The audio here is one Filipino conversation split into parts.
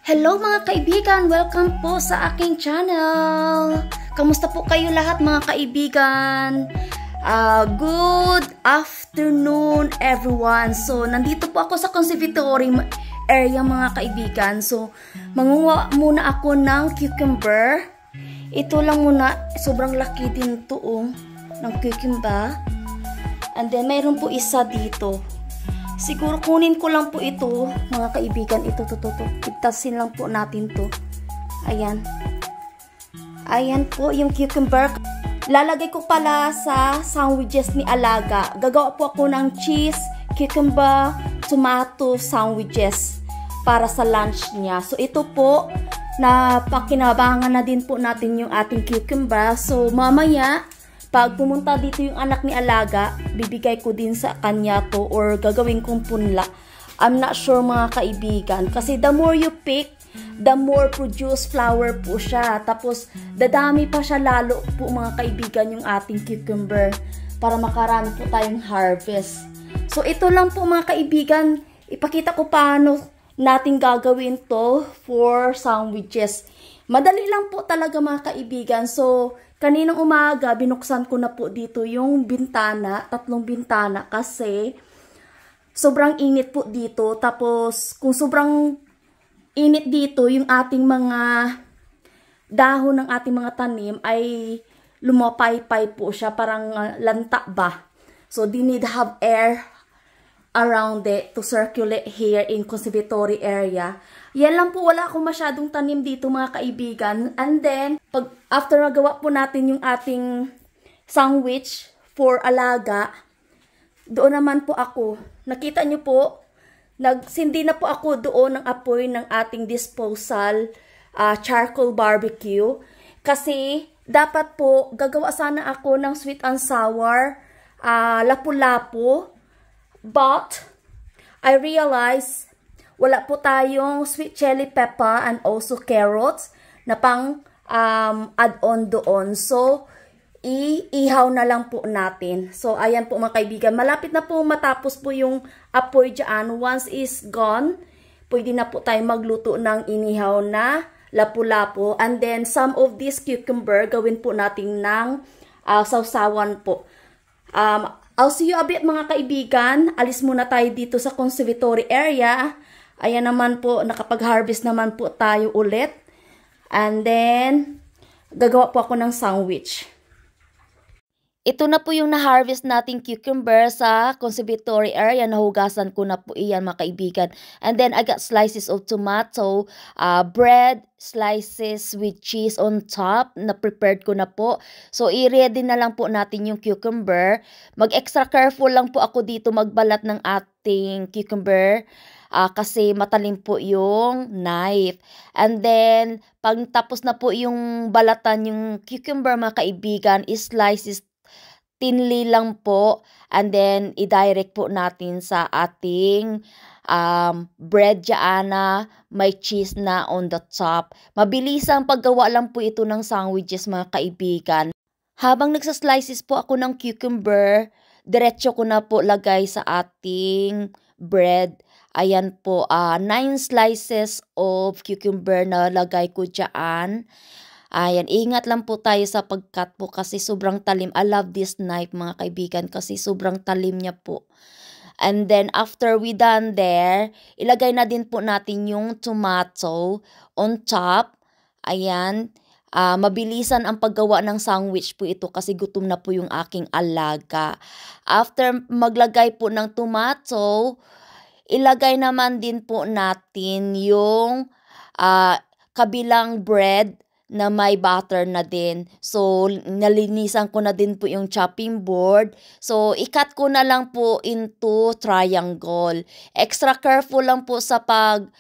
Hello mga kaibigan! Welcome po sa aking channel! Kamusta po kayo lahat mga kaibigan? Good afternoon everyone! So, nandito po ako sa conservatory area mga kaibigan. So, mangunguha muna ako ng cucumber. Ito lang muna. Sobrang laki din to ng cucumber. And then, mayroon po isa dito. Siguro kunin ko lang po ito, mga kaibigan, ito. Pigtasin lang po natin to. Ayan. Ayan po yung cucumber. Lalagay ko pala sa sandwiches ni Alaga. Gagawa po ako ng cheese, cucumber, tomato sandwiches para sa lunch niya. So ito po, na pakinabangan na din po natin yung ating cucumber. So mamaya, pag pumunta dito yung anak ni Alaga, bibigay ko din sa kanya to or gagawin kong punla. I'm not sure mga kaibigan. Kasi the more you pick, the more produce flower po siya. Tapos, dadami pa siya lalo po mga kaibigan yung ating cucumber para makarami po tayong harvest. So, ito lang po mga kaibigan. Ipakita ko paano natin gagawin to for sandwiches. Madali lang po talaga mga kaibigan. So, kaninang umaga, binuksan ko na po dito yung bintana, 3 bintana kasi sobrang init po dito. Tapos, kung sobrang init dito, yung ating mga dahon ng ating mga tanim ay lumapaypay po siya, parang lanta ba. So, they need to have air around it to circulate here in conservatory area. Yan lang po, wala akong masyadong tanim dito mga kaibigan. And then, after nagawa po natin yung ating sandwich for Alaga, doon naman po ako. Nakita nyo po, nagsindi na po ako doon ng apoy ng ating disposal charcoal barbecue. Kasi, dapat po, gagawa sana ako ng sweet and sour lapu-lapu. But, I realized, wala po tayong sweet chili pepper and also carrots na pang add-on doon. So, iihaw na lang po natin. So, ayan po mga kaibigan. Malapit na po matapos po yung apoy dyan. Once is gone, pwede na po tayo magluto ng inihaw na lapu-lapu. And then, some of this cucumber, gawin po natin ng sausawan po. I'll see you a bit mga kaibigan. Alis muna tayo dito sa conservatory area. Ayan naman po, nakapag-harvest naman po tayo ulit. And then, gagawa po ako ng sandwich. Ito na po yung na-harvest nating cucumber sa conservatory area. Nahugasan ko na po iyan mga kaibigan. And then, I got slices of tomato, bread, slices with cheese on top. Na-prepared ko na po. So, i-ready na lang po natin yung cucumber. Mag-extra careful lang po ako dito magbalat ng ating cucumber. Kasi matalim po yung knife. And then, pag tapos na po yung balatan yung cucumber mga kaibigan, slices thinly lang po. And then, i-direct po natin sa ating bread dyan na may cheese na on the top. Mabilisang paggawa lang po ito ng sandwiches mga kaibigan. Habang nagsaslices po ako ng cucumber, diretso ko na po lagay sa ating bread. Ayan po, 9 slices of cucumber na lagay ko dyan. Ayan, ingat lang po tayo sa pagkat po kasi sobrang talim. I love this knife mga kaibigan kasi sobrang talim niya po. And then after we done there, ilagay na din po natin yung tomato on top. Ayan, mabilisan ang paggawa ng sandwich po ito kasi gutom na po yung aking alaga. After maglagay po ng tomato, ilagay naman din po natin yung kabilang bread na may butter na din. So, nalinisan ko na din po yung chopping board. So, ikat ko na lang po into triangle. Extra careful lang po sa pag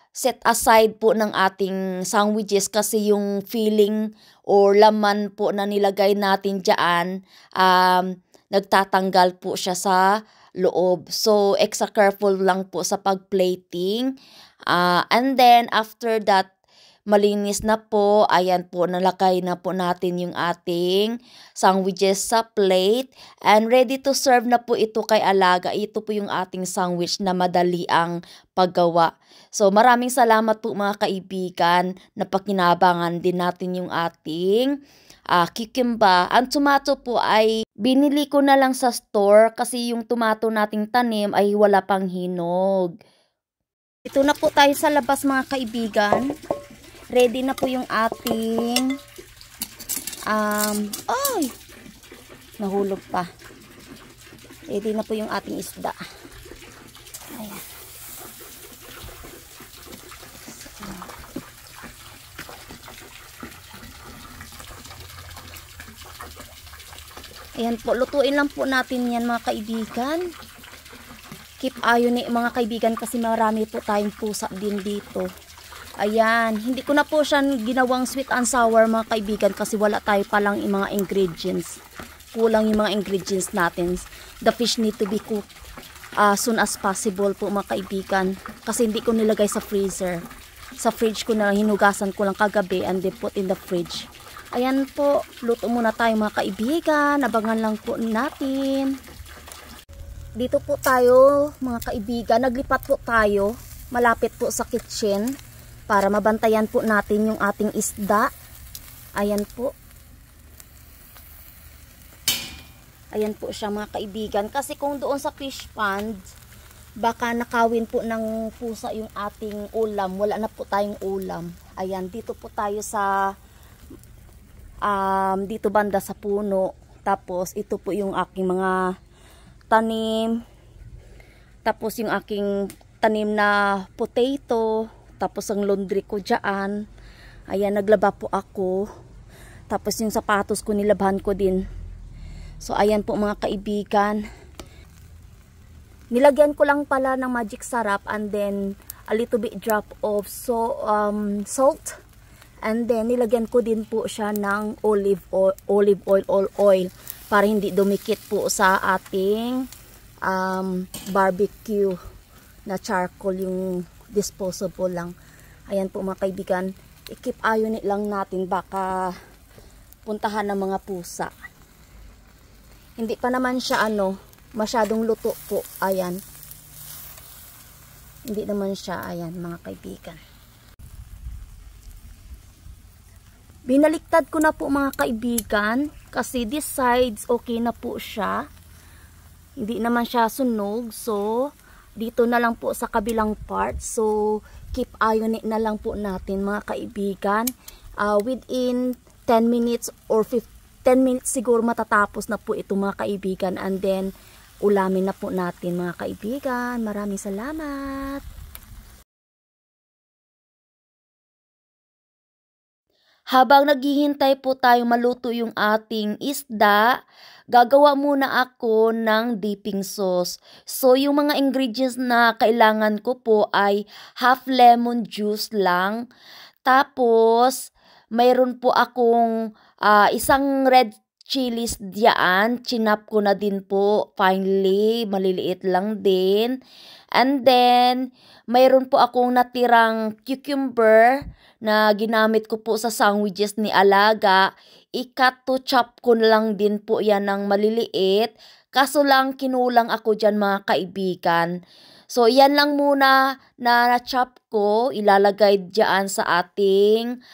set aside po ng ating sandwiches kasi yung filling or laman po na nilagay natin dyan, nagtatanggal po siya sa loob. So, extra careful lang po sa pag-plating. And then, after that, malinis na po. Ayan po, nalagay na po natin yung ating sandwiches sa plate. And ready to serve na po ito kay Alaga. Ito po yung ating sandwich na madali ang paggawa. So maraming salamat po mga kaibigan. Napakinabangan din natin yung ating cucumber. Ang tomato po ay binili ko na lang sa store kasi yung tomato nating tanim ay wala pang hinog. Ito na po tayo sa labas mga kaibigan. Ready na po yung ating ay! Nahulog pa. Ready na po yung ating isda. Ayan. Ayan po, lutuin lang po natin yan mga kaibigan. Keep ayon mga kaibigan kasi marami po tayong pusa din dito. Ayan, hindi ko na po siya ginawang sweet and sour mga kaibigan kasi wala tayo palang yung mga ingredients. Kulang yung mga ingredients natin. The fish need to be cooked soon as possible po mga kaibigan. Kasi hindi ko nilagay sa freezer. Sa fridge ko na lang, hinugasan ko lang kagabi and then put in the fridge. Ayan po, luto muna tayo mga kaibigan. Abangan lang po natin. Dito po tayo mga kaibigan. Naglipat po tayo. Malapit po sa kitchen. Para mabantayan po natin yung ating isda. Ayan po. Ayan po siya mga kaibigan. Kasi kung doon sa fish pond, baka nakawin po ng pusa yung ating ulam. Wala na po tayong ulam. Ayan, dito po tayo sa dito banda sa puno. Tapos ito po yung aking mga tanim. Tapos yung aking tanim na potato. Tapos ang laundry ko dyan. Ayan, naglaba po ako. Tapos yung sapatos ko nilabhan ko din. So ayan po mga kaibigan. Nilagyan ko lang pala ng magic sarap and then a little bit drop of salt. And then nilagyan ko din po siya ng olive oil para hindi dumikit po sa ating barbecue na charcoal, yung disposable lang. Ayan po mga kaibigan, i-keep ayon lang natin, baka puntahan ng mga pusa. Hindi pa naman siya masyadong luto po. Ayan, hindi naman siya. Ayan mga kaibigan, binaliktad ko na po mga kaibigan kasi this sides okay na po siya, hindi naman siya sunog. So dito na lang po sa kabilang part. So keep ayon na lang po natin mga kaibigan. Within 10 minutes or 10 minutes siguro matatapos na po ito mga kaibigan. And then ulamin na po natin mga kaibigan. Maraming salamat. Habang naghihintay po tayo maluto yung ating isda, gagawa muna ako ng dipping sauce. So yung mga ingredients na kailangan ko po ay half lemon juice lang. Tapos mayroon po akong isang red chilies diyan. Chinap ko na din po finely, maliliit lang din. And then mayroon po akong natirang cucumber na ginamit ko po sa sandwiches ni Alaga. I-cut to chop ko na lang din po yan ng maliliit. Kaso lang kinulang ako dyan mga kaibigan. So yan lang muna na na-chop ko. Ilalagay dyan sa ating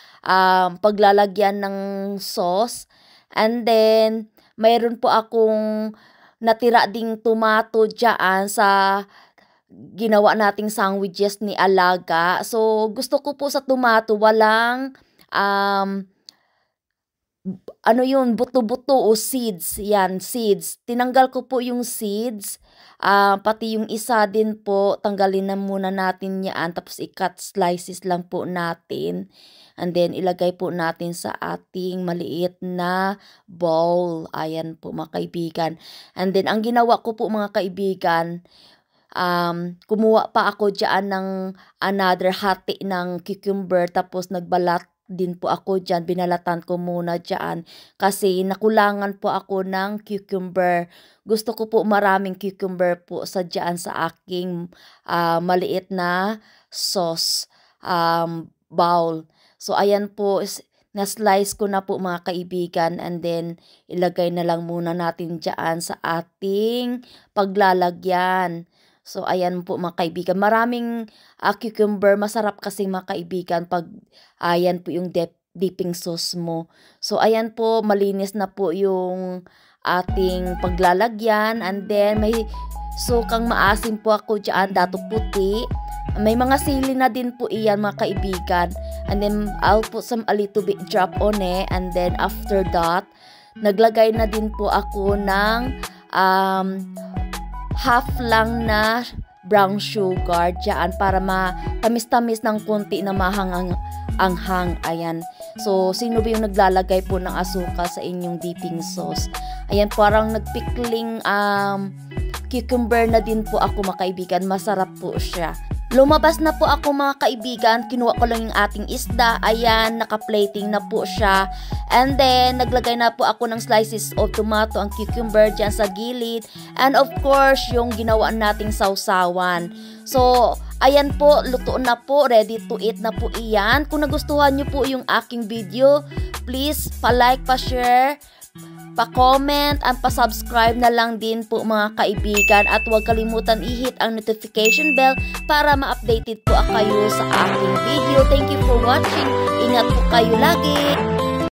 paglalagyan ng sauce. And then mayroon po akong natira ding tomato dyan sa ginawa nating sandwiches ni Alaga. So gusto ko po sa tomato walang buto-buto o seeds. Yan, seeds. Tinanggal ko po yung seeds. Pati yung isa din po, tanggalin na muna natin yan. Tapos i-cut slices lang po natin. And then ilagay po natin sa ating maliit na bowl. Ayan po mga kaibigan. And then ang ginawa ko po mga kaibigan, kumuha pa ako dyan ng another hati ng cucumber, tapos nagbalat din po ako dyan, binalatan ko muna dyan kasi nakulangan po ako ng cucumber. Gusto ko po maraming cucumber po sa dyan sa aking maliit na sauce bowl. So, ayan po, na-slice ko na po mga kaibigan, and then ilagay na lang muna natin dyan sa ating paglalagyan. So, ayan po mga kaibigan. Maraming cucumber. Masarap kasi mga kaibigan pag ayan po yung dipping sauce mo. So, ayan po, malinis na po yung ating paglalagyan. And then, may sukang maasim po ako dyan, dato puti. May mga sili na din po iyan mga kaibigan. And then, I'll put a little bit drop on it. And then, after that, naglagay na din po ako ng half lang na brown sugar dyan para matamis-tamis ng konti na mahangang-anghang. Ayan. So, sino ba yung naglalagay po ng asukal sa inyong dipping sauce? Ayan, parang nagpikling cucumber na din po ako mga kaibigan. Masarap po siya. Lumabas na po ako mga kaibigan, kinuha ko lang yung ating isda, ayan, naka-plating na po siya. And then, naglagay na po ako ng slices of tomato, ang cucumber dyan sa gilid. And of course, yung ginawa nating sausawan. So, ayan po, luto na po, ready to eat na po iyan. Kung nagustuhan nyo po yung aking video, please pa-like, pa-share, pa-comment at pa-subscribe na lang din po mga kaibigan, at huwag kalimutan i-hit ang notification bell para ma-updated po kayo sa aking video. Thank you for watching. Ingat po kayo lagi.